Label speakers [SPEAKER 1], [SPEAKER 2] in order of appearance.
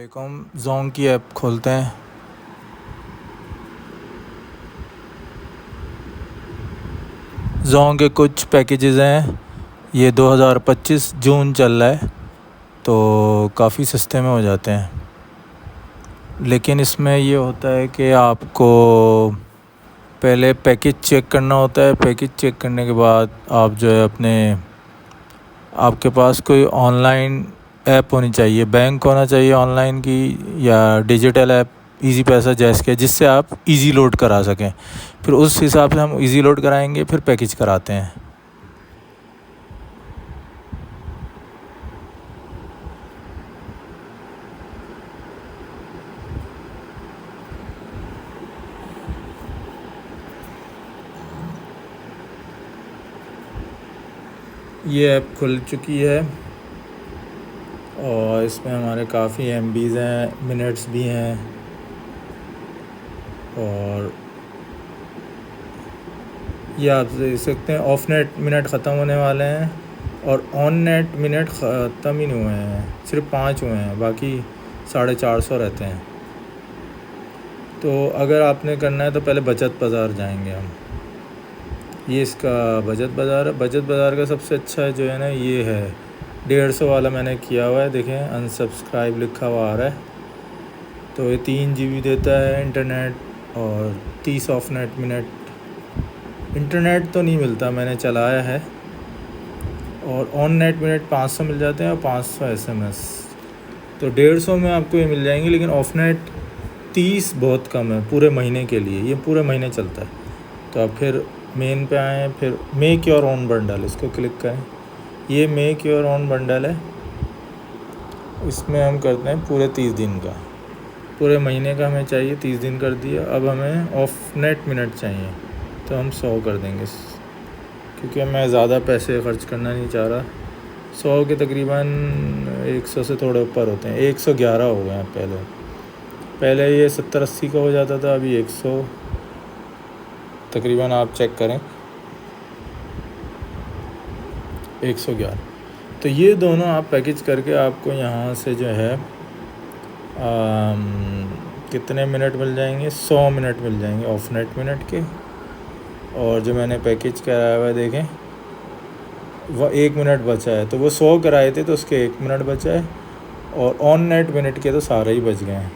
[SPEAKER 1] Jong की app खोलते हैं। जोंग के कुछ पैकेजेस हैं। ये 2025 जून चल रहा है, तो काफ़ी सस्ते में हो जाते हैं। लेकिन इसमें ये होता है कि आपको पहले पैकेज चेक करना होता है। पैकेज चेक करने के बाद आप जो है आपके पास कोई ऑनलाइन ऐप होनी चाहिए, बैंक होना चाहिए ऑनलाइन की, या डिजिटल ऐप इजी पैसा जैस के, जिससे आप इजी लोड करा सकें। फिर उस हिसाब से हम इजी लोड कराएंगे, फिर पैकेज कराते हैं। ये ऐप खुल चुकी है और इसमें हमारे काफ़ी MBs हैं, मिनट्स भी हैं, और ये आप देख सकते हैं ऑफ नेट मिनट ख़त्म होने वाले हैं और ऑन नेट मिनट ख़त्म ही नहीं हुए हैं, सिर्फ 5 हुए हैं, बाकी 450 रहते हैं। तो अगर आपने करना है तो पहले बचत बाज़ार जाएंगे हम। ये इसका बचत बाज़ार है। बचत बाज़ार का सबसे अच्छा जो है ना, ये है 150 वाला मैंने किया हुआ है। देखें अनसब्सक्राइब लिखा हुआ आ रहा है। तो ये 3 GB देता है इंटरनेट और 30 ऑफ नेट मिनट। इंटरनेट तो नहीं मिलता, मैंने चलाया है। और ऑन नेट मिनट 500 मिल जाते हैं और 500 SMS। तो 150 में आपको ये मिल जाएंगे, लेकिन ऑफ नेट 30 बहुत कम है पूरे महीने के लिए। ये पूरे महीने चलता है। तो आप फिर मेन पे आएँ, फिर मेक योर ओन बंडल, इसको क्लिक करें। ये मेक योर ओन बंडल है। इसमें हम करते हैं पूरे 30 दिन का। पूरे महीने का हमें चाहिए, 30 दिन कर दिया। अब हमें ऑफ नेट मिनट चाहिए, तो हम 100 कर देंगे, क्योंकि मैं ज़्यादा पैसे ख़र्च करना नहीं चाह रहा। 100 के तकरीबन 100 से थोड़े ऊपर होते हैं, 111 हो गए हैं। पहले ये 70-80 का हो जाता था, अभी 100 तकरीबन आप चेक करें, 111। तो ये दोनों आप पैकेज करके आपको यहाँ से जो है कितने मिनट मिल जाएंगे, 100 मिनट मिल जाएंगे ऑफ नेट मिनट के। और जो मैंने पैकेज कराया हुआ है, देखें वह 1 मिनट बचा है। तो वो 100 कराए थे तो उसके 1 मिनट बचा है, और ऑन नेट मिनट के तो सारे ही बच गए हैं।